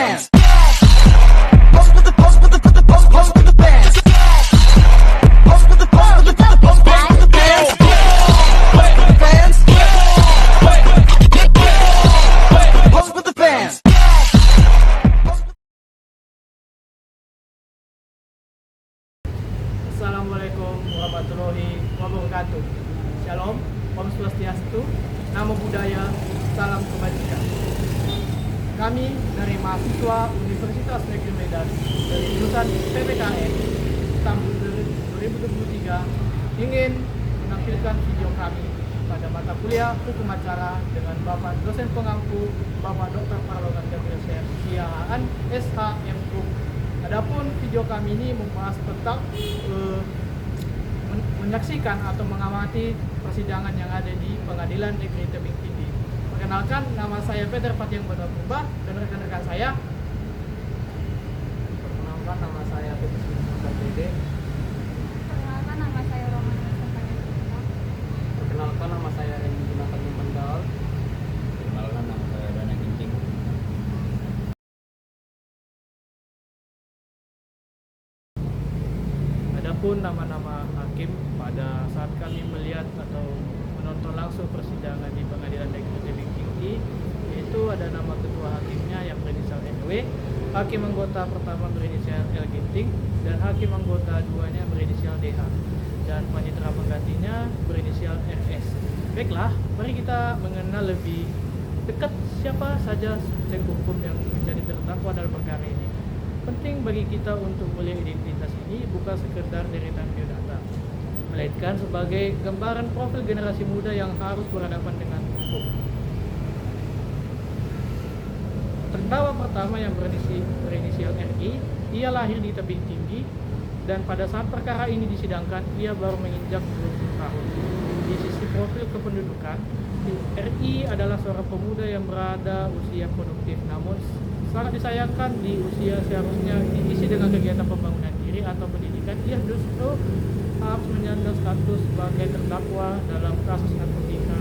bands. Pose with the pose with the pose with the bands. Pose with the pose with the pose with the bands. Bands. Pose with the bands. Assalamualaikum warahmatullahi wabarakatuh. Shalom, Om Swastiastu, Namo Buddhaya, Salam Kebajikan. Kami dari mahasiswa Universitas Negeri Medan dari jurusan PPKN tahun 2023 ingin menampilkan video kami pada mata kuliah Hukum Acara dengan Bapak dosen pengampu Bapak Dr. Paralogan Gabriel Siaan SHM. Adapun video kami ini membahas tentang menyaksikan atau mengamati persidangan yang ada di Pengadilan Negeri Tebing Tinggi. Perkenalkan, nama saya Peter Patiang Badapumba dan rekan-rekan saya. Perkenalkan, nama saya Peter Dede. Perkenalkan, nama saya Roman Sampanya. Perkenalkan, nama saya Reni Jonathan Mandal. Perkenalkan, nama saya Dana Ginting. Adapun nama-nama hakim pada saat kami melihat atau menonton langsung persidangan di Pengadilan Negeri Tebing Tinggi, yaitu ada nama ketua hakimnya yang berinisial NW, hakim anggota pertama berinisial L Ginting, dan hakim anggota duanya berinisial DH, dan panitera penggantinya berinisial RS. Baiklah, mari kita mengenal lebih dekat siapa saja subjek hukum yang menjadi terdakwa dalam perkara ini. Penting bagi kita untuk melihat identitas ini bukan sekedar deretan biodata, melainkan sebagai gambaran profil generasi muda yang harus berhadapan dengan hukum. Terdakwa pertama yang berinisial RI, ia lahir di Tebing Tinggi dan pada saat perkara ini disidangkan, ia baru menginjak 20 tahun. Di sisi profil kependudukan, RI adalah seorang pemuda yang berada usia produktif, namun sangat disayangkan di usia seharusnya diisi dengan kegiatan pembangunan diri atau pendidikan, ia justru harus menyandang status sebagai terdakwa dalam kasus narkotika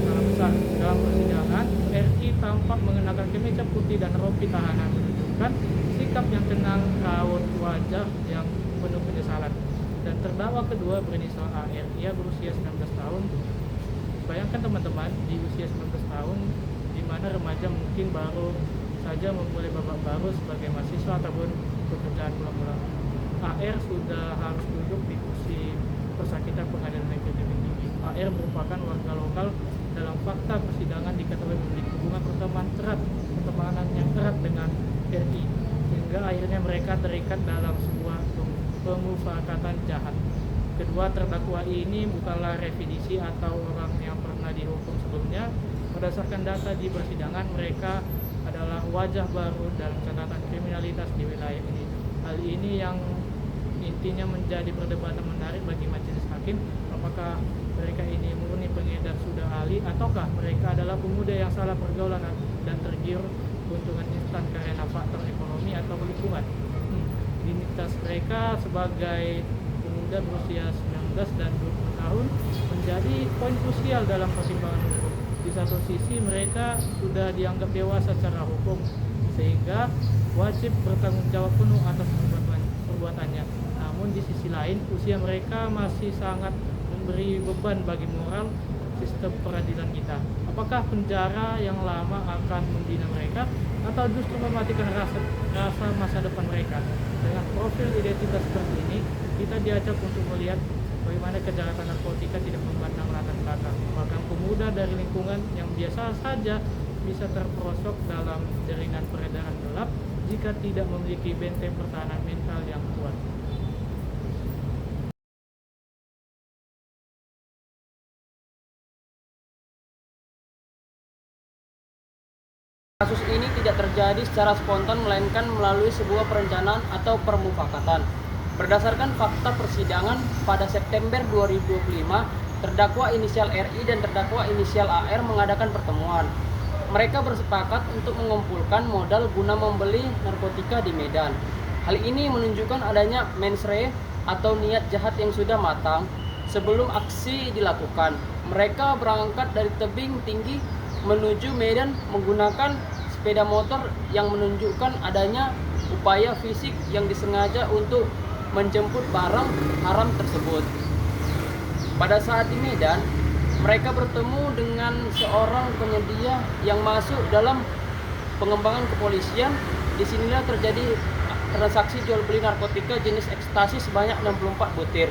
skala besar. Dalam persidangan, RI tampak mengenakan kemeja putih dan rompi tahanan, menunjukkan sikap yang tenang, raut wajah yang penuh penyesalan. Dan terdakwa kedua berinisial AR, ia berusia 19 tahun. Bayangkan teman-teman, di usia 19 tahun, di mana remaja mungkin baru saja memulai babak baru sebagai mahasiswa ataupun pekerjaan mula-mula. AR sudah harus duduk di kursi persakitan Pengadilan Negeri Tebing Tinggi. AR merupakan warga lokal. Dalam fakta persidangan diketahui memiliki hubungan pertemanan yang erat dengan RI, hingga akhirnya mereka terikat dalam sebuah pemufakatan jahat. Kedua terdakwa ini bukanlah revidisi atau orang yang pernah dihukum sebelumnya. Berdasarkan data di persidangan, mereka adalah wajah baru dalam catatan kriminalitas di wilayah ini. Hal ini yang intinya menjadi perdebatan menarik bagi majelis hakim. Apakah mereka ini murni pengedar sudah ahli, ataukah mereka adalah pemuda yang salah pergaulan dan tergiur keuntungan instan karena faktor ekonomi atau lingkungan. Identitas mereka sebagai pemuda berusia 19 dan 20 tahun menjadi poin krusial dalam pertimbangan hukum. Di satu sisi mereka sudah dianggap dewasa secara hukum, sehingga wajib bertanggung jawab penuh atas perbuatannya. Namun di sisi lain, usia mereka masih sangat memberi beban bagi moral sistem peradilan kita. Apakah penjara yang lama akan membina mereka, atau justru mematikan rasa masa depan mereka? Dengan profil identitas seperti ini, kita diajak untuk melihat bagaimana kejahatan narkotika tidak memandang latar belakang. Bahkan pemuda dari lingkungan yang biasa saja bisa terperosok dalam jaringan peredaran gelap jika tidak memiliki benteng pertahanan mental yang kuat. Kasus ini tidak terjadi secara spontan melainkan melalui sebuah perencanaan atau permufakatan. Berdasarkan fakta persidangan pada September 2025, terdakwa inisial RI dan terdakwa inisial AR mengadakan pertemuan. Mereka bersepakat untuk mengumpulkan modal guna membeli narkotika di Medan. Hal ini menunjukkan adanya mens rea atau niat jahat yang sudah matang sebelum aksi dilakukan. Mereka berangkat dari Tebing Tinggi menuju Medan menggunakan sepeda motor yang menunjukkan adanya upaya fisik yang disengaja untuk menjemput barang haram tersebut. Pada saat di Medan, mereka bertemu dengan seorang penyedia yang masuk dalam pengembangan kepolisian. Disinilah terjadi transaksi jual beli narkotika jenis ekstasi sebanyak 64 butir.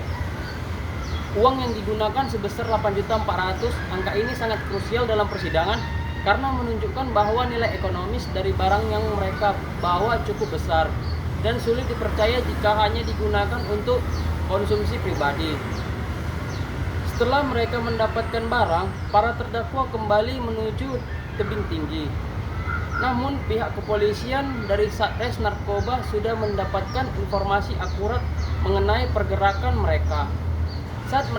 Uang yang digunakan sebesar 8.400.000. Angka ini sangat krusial dalam persidangan karena menunjukkan bahwa nilai ekonomis dari barang yang mereka bawa cukup besar dan sulit dipercaya jika hanya digunakan untuk konsumsi pribadi. Setelah mereka mendapatkan barang, para terdakwa kembali menuju tebing tinggi. Namun pihak kepolisian dari Satres Narkoba sudah mendapatkan informasi akurat mengenai pergerakan mereka. Saat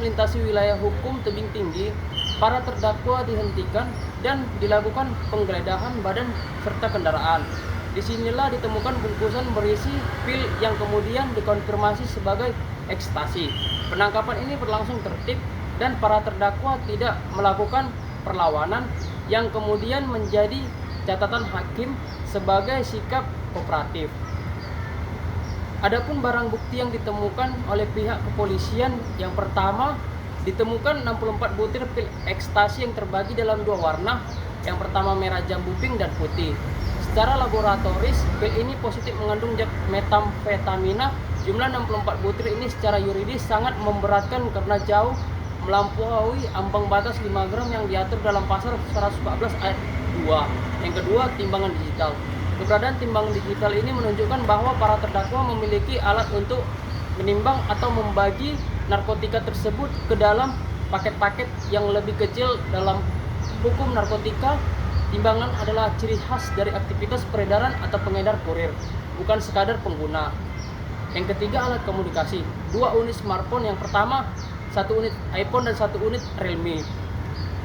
melintasi wilayah hukum tebing tinggi, para terdakwa dihentikan dan dilakukan penggeledahan badan serta kendaraan. Disinilah ditemukan bungkusan berisi pil yang kemudian dikonfirmasi sebagai ekstasi. Penangkapan ini berlangsung tertib dan para terdakwa tidak melakukan perlawanan yang kemudian menjadi catatan hakim sebagai sikap kooperatif. Adapun barang bukti yang ditemukan oleh pihak kepolisian, yang pertama ditemukan 64 butir pil ekstasi yang terbagi dalam dua warna. Yang pertama merah jambu pink dan putih. Secara laboratoris, pil ini positif mengandung zat metamfetamina. Jumlah 64 butir ini secara yuridis sangat memberatkan karena jauh melampaui ambang batas 5 gram yang diatur dalam pasal 114 ayat 2. Yang kedua, timbangan digital. Keberadaan timbangan digital ini menunjukkan bahwa para terdakwa memiliki alat untuk menimbang atau membagi narkotika tersebut ke dalam paket-paket yang lebih kecil. Dalam hukum narkotika, timbangan adalah ciri khas dari aktivitas peredaran atau pengedar kurir, bukan sekadar pengguna. Yang ketiga, alat komunikasi. 2 unit smartphone, yang pertama 1 unit iPhone dan 1 unit Realme.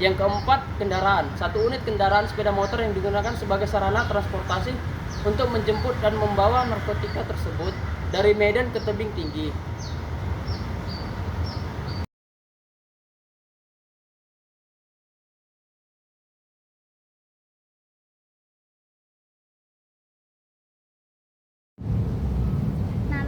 Yang keempat, kendaraan. 1 unit kendaraan sepeda motor yang digunakan sebagai sarana transportasi untuk menjemput dan membawa narkotika tersebut dari Medan ke tebing tinggi.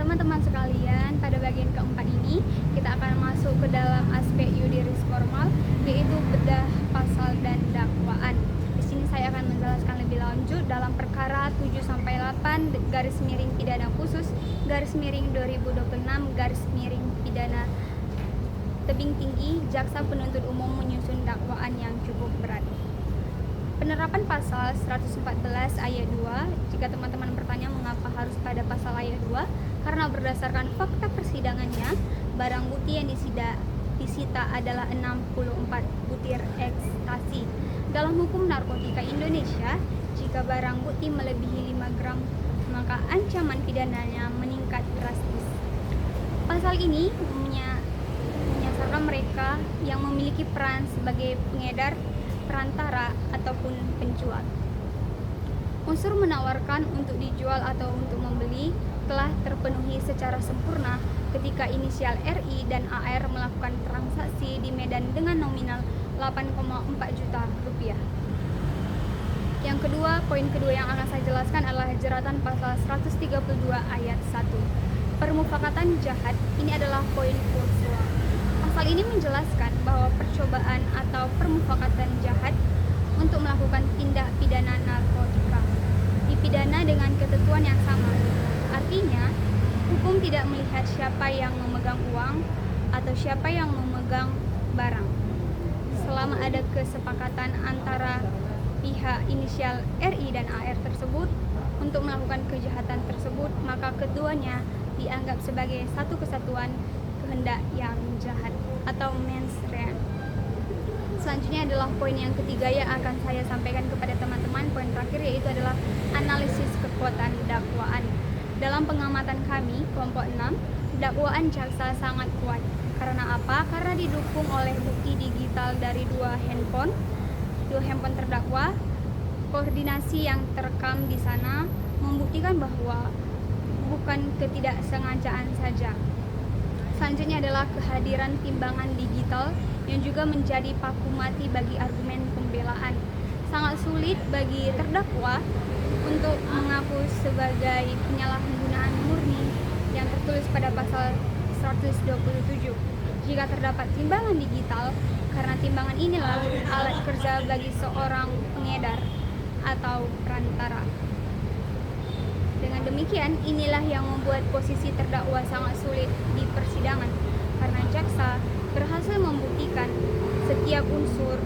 Teman-teman sekalian, pada bagian keempat ini kita akan masuk ke dalam aspek yuridis formal, yaitu bedah pasal dan dakwaan. Di sini saya akan menjelaskan lebih lanjut dalam perkara 7-8 pidana khusus /2026 pidana tebing tinggi. Jaksa penuntut umum menyusun dakwaan yang cukup berat. Penerapan pasal 114 ayat 2. Jika teman-teman bertanya mengapa harus pada pasal ayat 2, karena berdasarkan fakta persidangannya, barang bukti yang disita adalah 64 butir ekstasi. Dalam hukum narkotika Indonesia, jika barang bukti melebihi 5 gram, maka ancaman pidananya meningkat drastis. Pasal ini menyasarkan mereka yang memiliki peran sebagai pengedar, perantara, ataupun penjual. Unsur menawarkan untuk dijual atau untuk membeli telah terpenuhi secara sempurna ketika inisial RI dan AR melakukan transaksi di Medan dengan nominal 8,4 juta rupiah. Yang kedua, poin kedua yang akan saya jelaskan adalah jeratan pasal 132 ayat 1. Permufakatan jahat, ini adalah poin krusial. Pasal ini menjelaskan bahwa percobaan atau permufakatan jahat untuk melakukan tindak pidana narkotika dipidana dengan ketentuan yang sama. Artinya, hukum tidak melihat siapa yang memegang uang atau siapa yang memegang barang. Selama ada kesepakatan antara pihak inisial RI dan AR tersebut untuk melakukan kejahatan tersebut, maka keduanya dianggap sebagai satu kesatuan kehendak yang jahat atau mens rea. Selanjutnya adalah poin yang ketiga yang akan saya sampaikan kepada teman-teman. Poin terakhir yaitu adalah analisis kekuatan dakwaan. Dalam pengamatan kami, kelompok 6, dakwaan jaksa sangat kuat. Karena apa? Karena didukung oleh bukti digital dari dua handphone terdakwa. Koordinasi yang terekam di sana membuktikan bahwa bukan ketidaksengajaan saja. Selanjutnya adalah kehadiran timbangan digital yang juga menjadi paku mati bagi argumen pembelaan. sangat sulit bagi terdakwa untuk mengaku sebagai penyalahgunaan murni yang tertulis pada pasal 127 jika terdapat timbangan digital, karena timbangan inilah alat kerja bagi seorang pengedar atau perantara. Dengan demikian, inilah yang membuat posisi terdakwa sangat sulit di persidangan karena jaksa berhasil membuktikan setiap unsur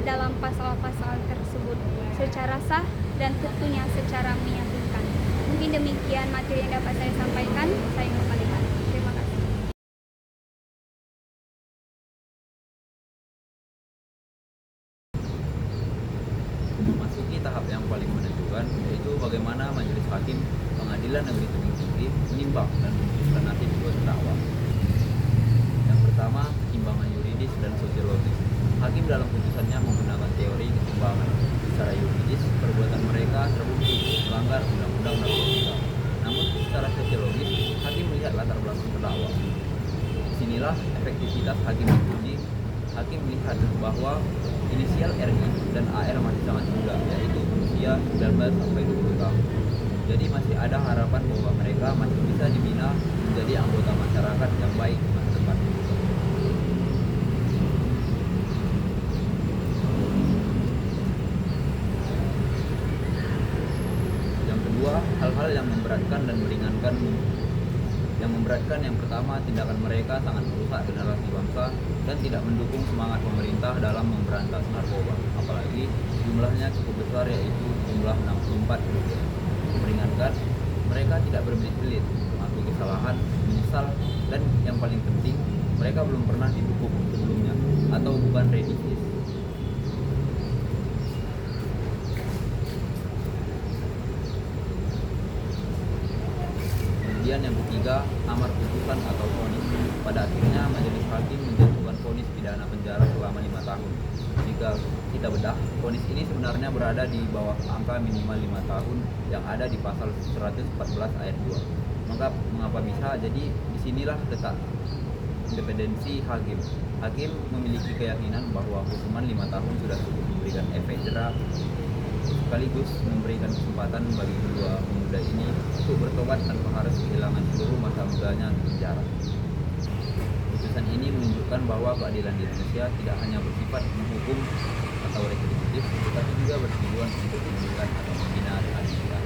dalam pasal-pasal tersebut secara sah dan tentunya secara meyakinkan. Mungkin demikian materi yang dapat saya sampaikan. Saya kembalikan. Terima kasih. Memasuki tahap yang paling menentukan, yaitu bagaimana Majelis Hakim Pengadilan Negeri Tebing Tinggi menimbang dan memutuskan nasib dua terdakwa. Yang pertama, timbangan yuridis dan sosiologis. Hakim dalam putusannya menggunakan teori ketimbangan. Secara yuridis, perbuatan mereka terbukti melanggar undang-undang narkotika. Namun, secara sosiologis, hakim melihat latar belakang terdakwa. Disinilah efektivitas hakim diuji. Hakim melihat bahwa inisial RI dan AR masih sangat muda, yaitu usia 19 sampai 20 tahun. Jadi masih ada harapan bahwa mereka masih bisa dibina menjadi anggota masyarakat yang baik di masa depan. Yang kedua, hal-hal yang memberatkan dan meringankan. Yang memberatkan yang pertama, tindakan mereka sangat merusak generasi bangsa dan tidak mendukung semangat pemerintah dalam memberantas narkoba. Apalagi jumlahnya cukup besar, yaitu jumlah 64. Meringankan, mereka tidak berbelit-belit, mengakui kesalahan, menyesal, dan yang paling penting, mereka belum pernah didukung sebelumnya atau bukan residivis. Kemudian yang ketiga, amar putusan atau vonis. Pada akhirnya majelis hakim menjatuhkan vonis pidana penjara selama 5 tahun. Jika kita bedah, vonis ini sebenarnya berada di bawah angka minimal 5 tahun yang ada di pasal 114 ayat 2. Mengapa bisa? Jadi disinilah letak independensi hakim. Hakim memiliki keyakinan bahwa hukuman 5 tahun sudah cukup memberikan efek jera, sekaligus memberikan kesempatan bagi kedua pemuda ini untuk bertobat tanpa harus kehilangan seluruh masa mudanya di penjara. Putusan ini menunjukkan bahwa keadilan di Indonesia tidak hanya bersifat menghukum atau retributif, tetapi juga bertujuan untuk memberikan atau membina keadilan.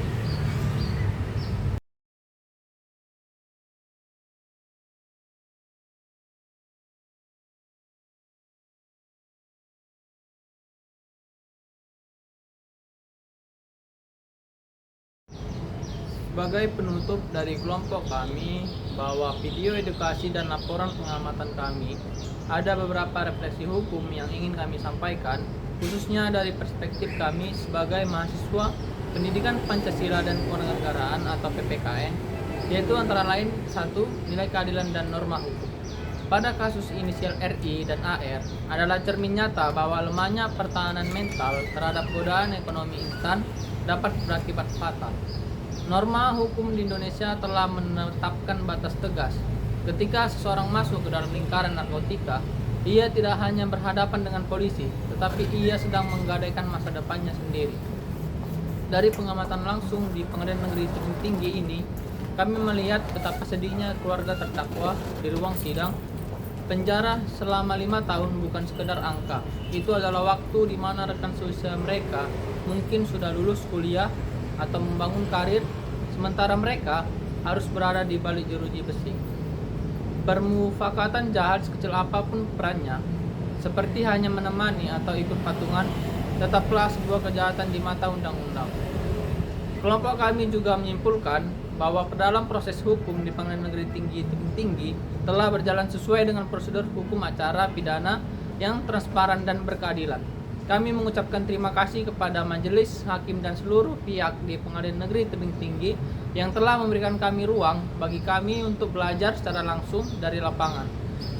Sebagai penutup dari kelompok kami, bahwa video edukasi dan laporan pengamatan kami, ada beberapa refleksi hukum yang ingin kami sampaikan, khususnya dari perspektif kami sebagai mahasiswa Pendidikan Pancasila dan Kewarganegaraan atau PPKN, yaitu antara lain 1. Nilai keadilan dan norma hukum. Pada kasus inisial RI dan AR adalah cermin nyata bahwa lemahnya pertahanan mental terhadap godaan ekonomi instan dapat berakibat fatal. Norma hukum di Indonesia telah menetapkan batas tegas. Ketika seseorang masuk ke dalam lingkaran narkotika, ia tidak hanya berhadapan dengan polisi, tetapi ia sedang menggadaikan masa depannya sendiri. Dari pengamatan langsung di Pengadilan Negeri Tebing Tinggi ini, kami melihat betapa sedihnya keluarga terdakwa di ruang sidang. Penjara selama 5 tahun bukan sekedar angka. Itu adalah waktu di mana rekan seusia mereka mungkin sudah lulus kuliah atau membangun karir, sementara mereka harus berada di balik jeruji besi. Permufakatan jahat sekecil apapun perannya, seperti hanya menemani atau ikut patungan, tetaplah sebuah kejahatan di mata undang-undang. Kelompok kami juga menyimpulkan bahwa dalam proses hukum di Pengadilan Negeri Tebing Tinggi telah berjalan sesuai dengan prosedur hukum acara pidana yang transparan dan berkeadilan. Kami mengucapkan terima kasih kepada majelis hakim dan seluruh pihak di Pengadilan Negeri Tebing Tinggi yang telah memberikan kami ruang bagi kami untuk belajar secara langsung dari lapangan.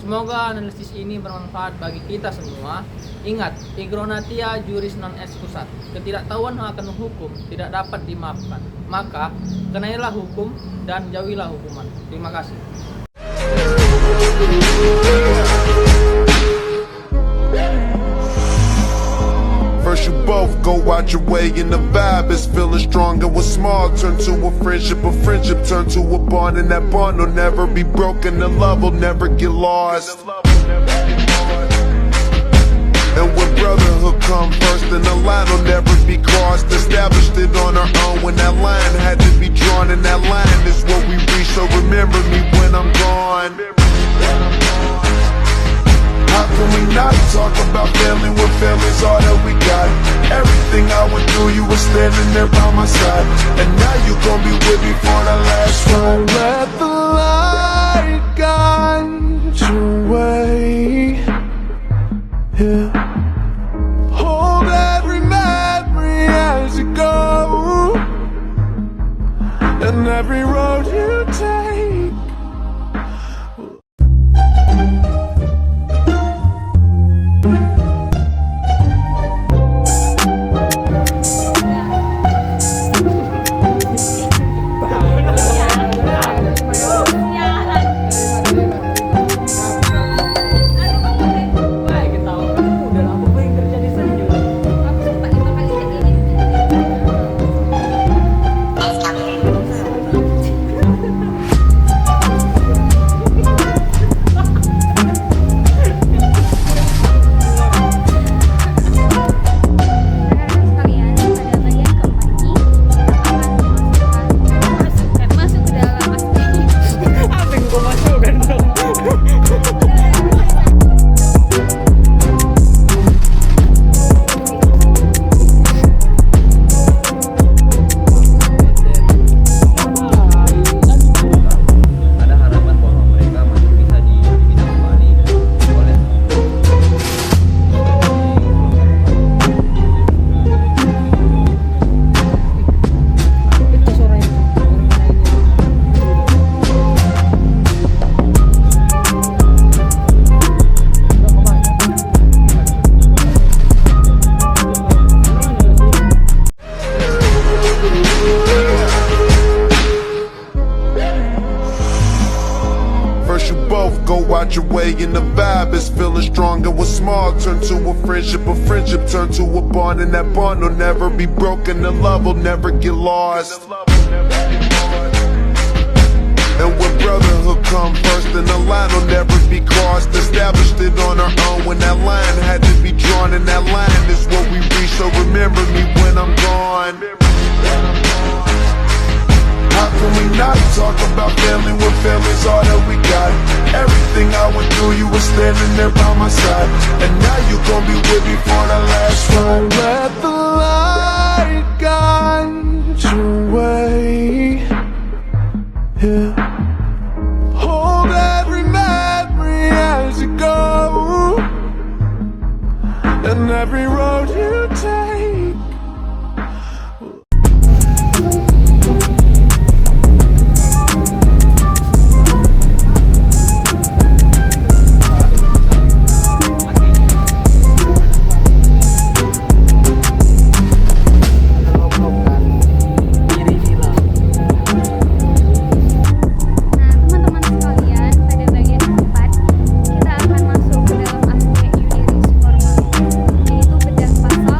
Semoga analisis ini bermanfaat bagi kita semua. Ingat, ignorantia juris non excusat. Ketidaktahuan akan hukum tidak dapat dimaafkan. Maka, kenailah hukum dan jauhilah hukuman. Terima kasih. First you both go go out your way and the vibe is feeling stronger. What's small turn to a friendship turn to a bond, and that bond will never be broken. The love will never get lost. And when brotherhood come first, then the line will never be crossed. Established it on our own when that line had to be drawn, and that line is what we reach. So remember me when I'm gone. How can we not talk about family when family's all that we got? Everything I went through, you were standing there by my side, and now you gon' be with me for the last ride. Let the light guide your way. Yeah. Hold every memory as you go, and every road you take. Your way and the vibe is feeling stronger. What's small turn to a friendship turn to a bond, and that bond will never be broken. The love will never get lost. And when brotherhood come first, then the line will never be crossed. Established it on our own when that line had to be drawn, and that line is what we reach. So remember me when I'm gone. How can we not talk about family when family's all that we got? Everything I went through, you were standing there by my side, and now you gon' be with me for the last ride. Let the light guide your way. Yeah. Hold every memory as you go, and every road you take. Pasal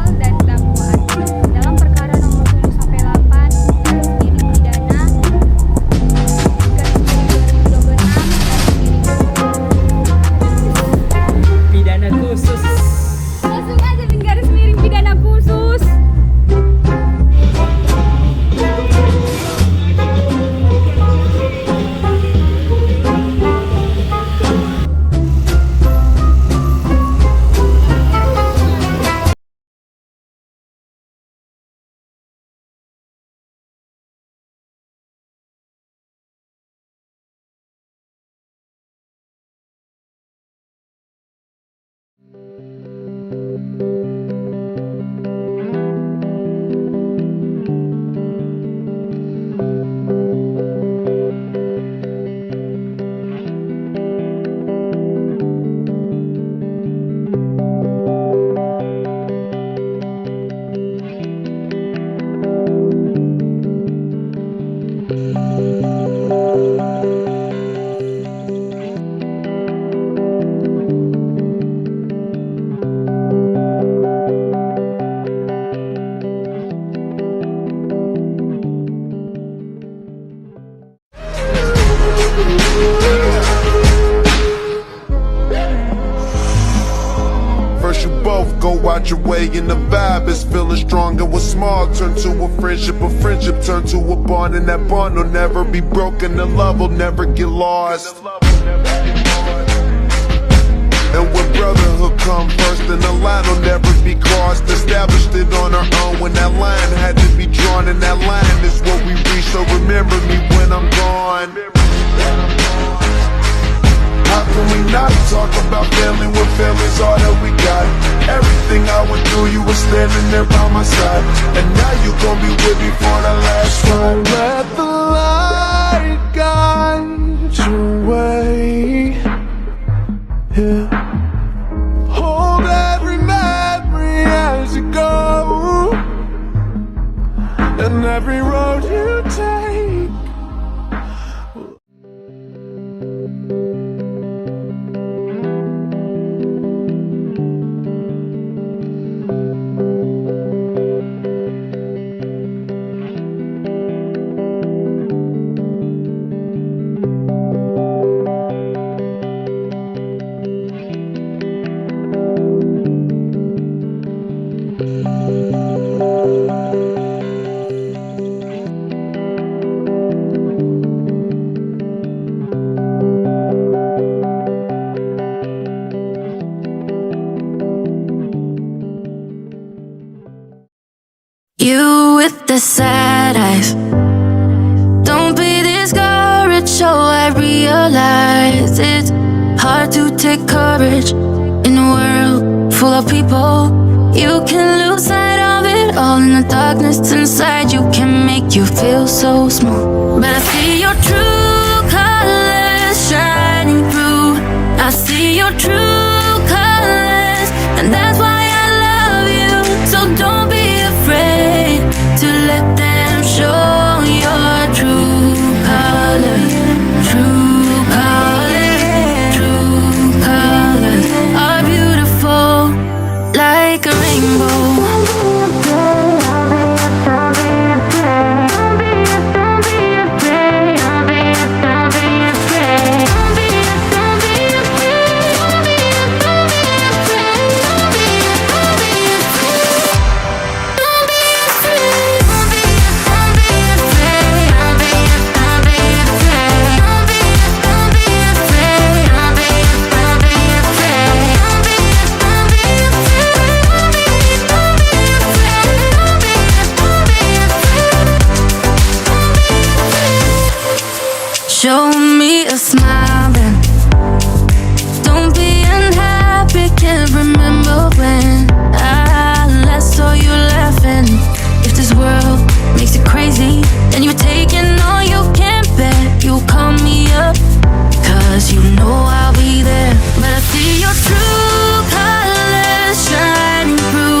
watch your way, and the vibe is feeling strong. And what's small turn to a friendship turn to a bond, and that bond will never be broken. The love will never get lost. And when brotherhood come first, then the line will never be crossed. Established it on our own when that line had to be drawn, and that line is what we reach. So remember me when I'm gone. How can we not talk about family when family's all that we got? Everything I went through, you were standing there by my side, and now you gon' be with me for the last ride. Let the light guide your way. Yeah. Hold every memory as you go, and every road you take. You with the sad eyes, don't be discouraged. Oh, I realize it's hard to take courage in a world full of people. You can lose sight of it all, in the darkness inside you can make you feel so small. But I see your true colors shining through. I see your true colors, and that's why I love you. So don't be afraid to let them show your true colors. True colors, true colors are beautiful like a rainbow. Show me a smile then. Don't be unhappy, can't remember when I last saw you laughing. If this world makes you crazy, then you're taking all you can bear. You'll call me up, cause you know I'll be there. But I see your true colors shining through.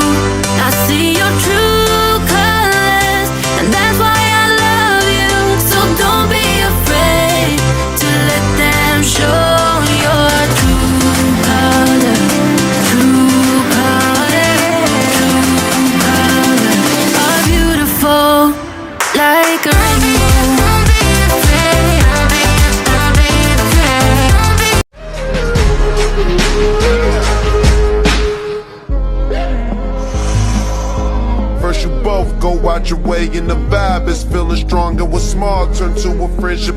I see your true colors, and that's why I love you. So don't be afraid to let them show your true colors. True colors, true colors are beautiful like a rainbow. First you both go out your way, and the vibe is feeling strong. And what's small turn to a friendship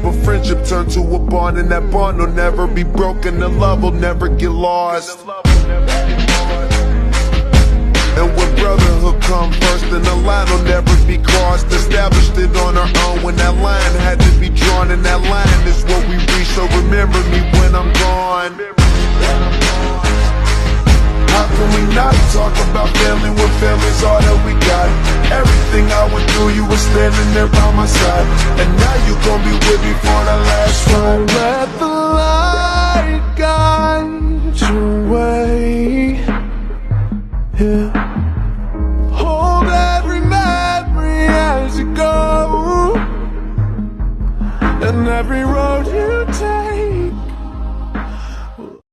turn to a bond, and that bond will never be broken. The love will never get lost. And when brotherhood come first, then the line will never be crossed. Established it on our own when that line had to be drawn, and that line is what we reach. So remember me when I'm gone. How can we not talk about family when family's all that we got? Everything I went through, you were standing there by my side, and now you gon' be with me for the last ride. Let the